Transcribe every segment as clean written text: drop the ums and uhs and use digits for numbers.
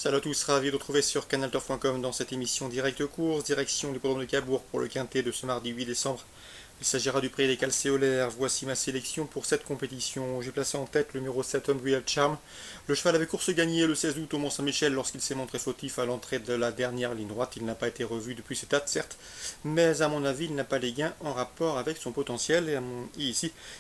Salut à tous, ravi de vous retrouver sur canalturf.com dans cette émission directe course, direction l'hippodrome de Cabourg pour le quintet de ce mardi 8 décembre. Il s'agira du prix des calcéolaires. Voici ma sélection pour cette compétition. J'ai placé en tête le numéro 7, Unreal Charm. Le cheval avait course gagnée le 16 août au Mont-Saint-Michel lorsqu'il s'est montré fautif à l'entrée de la dernière ligne droite. Il n'a pas été revu depuis cette date, certes, mais à mon avis, il n'a pas les gains en rapport avec son potentiel. Et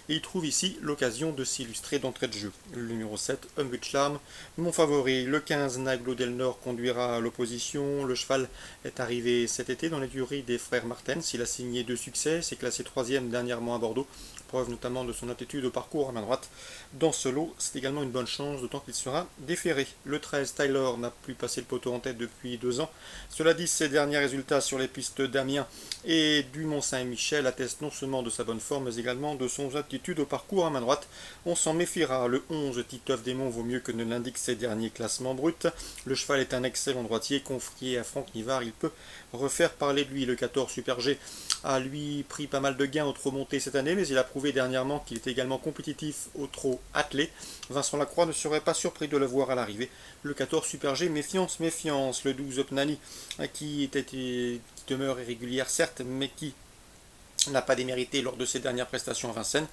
il trouve ici l'occasion de s'illustrer d'entrée de jeu. Le numéro 7, Unreal Charm. Mon favori, le 15, Naglo Del Nord, conduira à l'opposition. Le cheval est arrivé cet été dans l'écurie des frères Martens. Il a signé 2 succès, s'est classé 3e dernièrement à Bordeaux, preuve notamment de son aptitude au parcours à main droite. Dans ce lot, c'est également une bonne chance, d'autant qu'il sera déféré. Le 13, Tyler, n'a plus passé le poteau en tête depuis 2 ans. Cela dit, ses derniers résultats sur les pistes d'Amiens et du Mont-Saint-Michel attestent non seulement de sa bonne forme, mais également de son aptitude au parcours à main droite. On s'en méfiera. Le 11, Titeuf Démon, vaut mieux que ne l'indiquent ses derniers classements bruts. Le cheval est un excellent droitier, confié à Franck Nivard, il peut refaire parler de lui. Le 14, Super G, a lui pris pas mal de gains au trot monté cette année, mais il a prouvé dernièrement qu'il était également compétitif au trot attelé. Vincent Lacroix ne serait pas surpris de le voir à l'arrivée. Le 14, Super G, méfiance, méfiance. Le 12, Opnani, qui demeure irrégulière certes, mais qui n'a pas démérité lors de ses dernières prestations à Vincennes.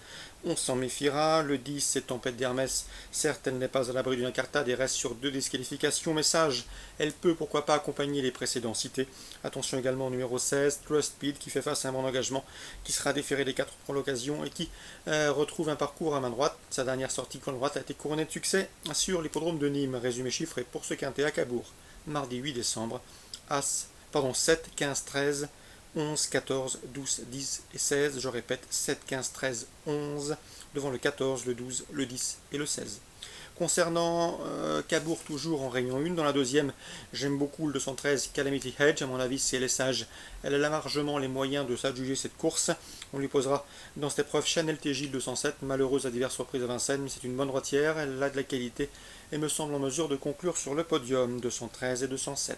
On s'en méfiera. Le 10, c'est Tempête d'Hermès. Certes, elle n'est pas à l'abri d'une incartade et reste sur 2 disqualifications. Message, elle peut pourquoi pas accompagner les précédents cités. Attention également au numéro 16, Trust Speed, qui fait face à un bon engagement, qui sera déféré des 4 pour l'occasion et qui retrouve un parcours à main droite. Sa dernière sortie cône droite a été couronnée de succès sur l'hippodrome de Nîmes. Résumé chiffré pour ce quintet à Cabourg. Mardi 8 décembre, 7, 15, 13, 11, 14, 12, 10 et 16, je répète, 7, 15, 13, 11, devant le 14, le 12, le 10 et le 16. Concernant Cabourg, toujours en réunion 1, dans la deuxième, j'aime beaucoup le 213 Calamity Hedge, à mon avis, si elle est sage, elle a largement les moyens de s'adjuger cette course. On lui posera dans cette épreuve Chanel TJ 207, malheureuse à diverses reprises à Vincennes, mais c'est une bonne droitière, elle a de la qualité et me semble en mesure de conclure sur le podium, 213 et 207.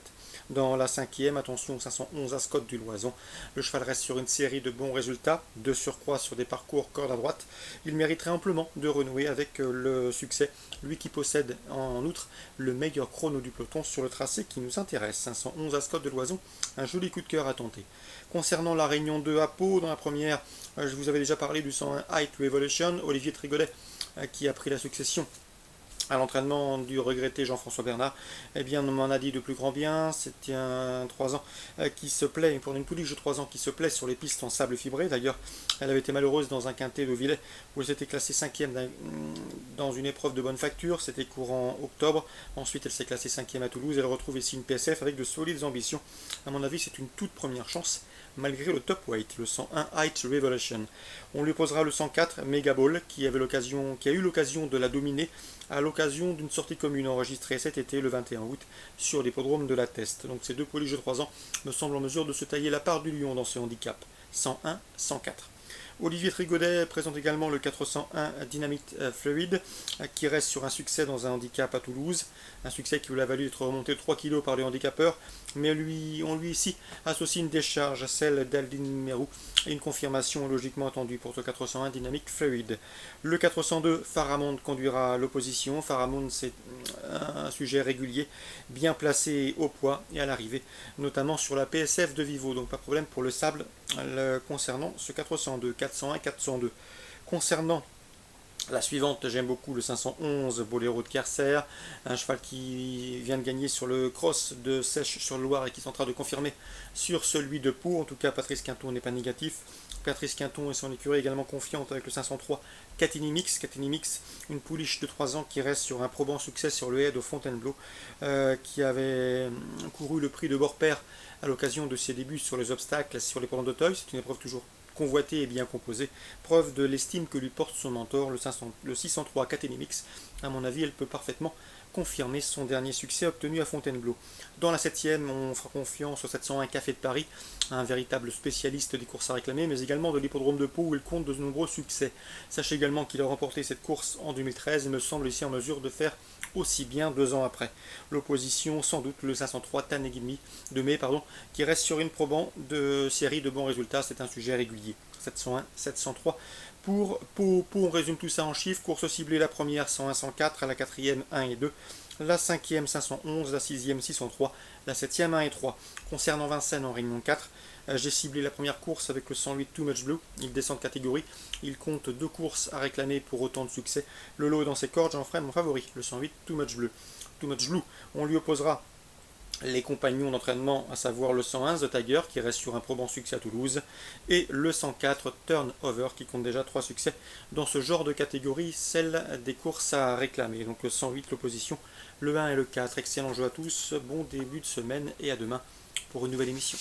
Dans la cinquième, attention 511 Ascot du Loison. Le cheval reste sur une série de bons résultats, de surcroît sur des parcours corde à droite. Il mériterait amplement de renouer avec le succès, lui qui possède en outre le meilleur chrono du peloton sur le tracé qui nous intéresse. 511 Ascot de Loison, un joli coup de cœur à tenter. Concernant la Réunion 2 à Pau, dans la première, je vous avais déjà parlé du 101 Height Revolution, Olivier Trigodet qui a pris la succession à l'entraînement du regretté Jean-François Bernard, eh bien on m'en a dit de plus grand bien. C'était un 3 ans qui se plaît, pour une pouliche de 3 ans qui se plaît sur les pistes en sable fibré. D'ailleurs, elle avait été malheureuse dans un quintet de Villers où elle s'était classée 5e dans une épreuve de bonne facture, c'était courant octobre. Ensuite, elle s'est classée 5e à Toulouse. Elle retrouve ici une PSF avec de solides ambitions. À mon avis, c'est une toute première chance, malgré le top weight, le 101 Height Revolution. On lui posera le 104 Mega Ball, qui a eu l'occasion de la dominer à l'occasion d'une sortie commune enregistrée cet été, le 21 août, sur l'hippodrome de la Teste. Donc ces deux pouliches de 3 ans me semblent en mesure de se tailler la part du lion dans ce handicap. 101, 104. Olivier Trigodet présente également le 401 Dynamite Fluid, qui reste sur un succès dans un handicap à Toulouse, un succès qui lui a valu d'être remonté de 3 kg par les handicapeurs, mais on lui ici associe une décharge à celle d'Aldin Merou et une confirmation logiquement attendue pour ce 401 Dynamic Fluid. Le 402 Faramond conduira l'opposition. Faramond, c'est un sujet régulier, bien placé au poids et à l'arrivée, notamment sur la PSF de Vivo, donc pas de problème pour le sable concernant ce 402, 401, 402. Concernant la suivante, j'aime beaucoup le 511 Boléro de Kerser, un cheval qui vient de gagner sur le cross de Sèche sur le Loir et qui est en train de confirmer sur celui de Pau. En tout cas, Patrice Quinton n'est pas négatif. Patrice Quinton et son écurie également confiante avec le 503 Catini Mix. Catini Mix, une pouliche de 3 ans qui reste sur un probant succès sur le Head de Fontainebleau, qui avait couru le prix de Borpère à l'occasion de ses débuts sur les obstacles sur les pendants d'Auteuil. C'est une épreuve toujours convoitée et bien composée, preuve de l'estime que lui porte son mentor, le 603 Catini Mix. À mon avis, elle peut parfaitement confirmer son dernier succès obtenu à Fontainebleau. Dans la 7e, on fera confiance au 701 Café de Paris, un véritable spécialiste des courses à réclamer, mais également de l'hippodrome de Pau où il compte de nombreux succès. Sachez également qu'il a remporté cette course en 2013 et me semble ici en mesure de faire aussi bien 2 ans après. L'opposition, sans doute, le 503 Tanegimi de mai, qui reste sur une probant de série de bons résultats. C'est un sujet régulier. 701, 703. Pour Pau, on résume tout ça en chiffres. Course ciblée, la première 101-104, à la quatrième 1 et 2. la 5e 511, la 6e 603, la 7e 1 et 3. Concernant Vincennes en Réunion 4, j'ai ciblé la première course avec le 108 Too Much Blue. Il descend de catégorie. Il compte 2 courses à réclamer pour autant de succès. Le lot est dans ses cordes, j'en ferai mon favori, le 108 Too Much Blue. Too Much Blue. On lui opposera les compagnons d'entraînement, à savoir le 101 The Tiger qui reste sur un probant succès à Toulouse et le 104 Turnover qui compte déjà 3 succès dans ce genre de catégorie, celle des courses à réclamer. Donc le 108 l'opposition, le 1 et le 4. Excellent jeu à tous, bon début de semaine et à demain pour une nouvelle émission.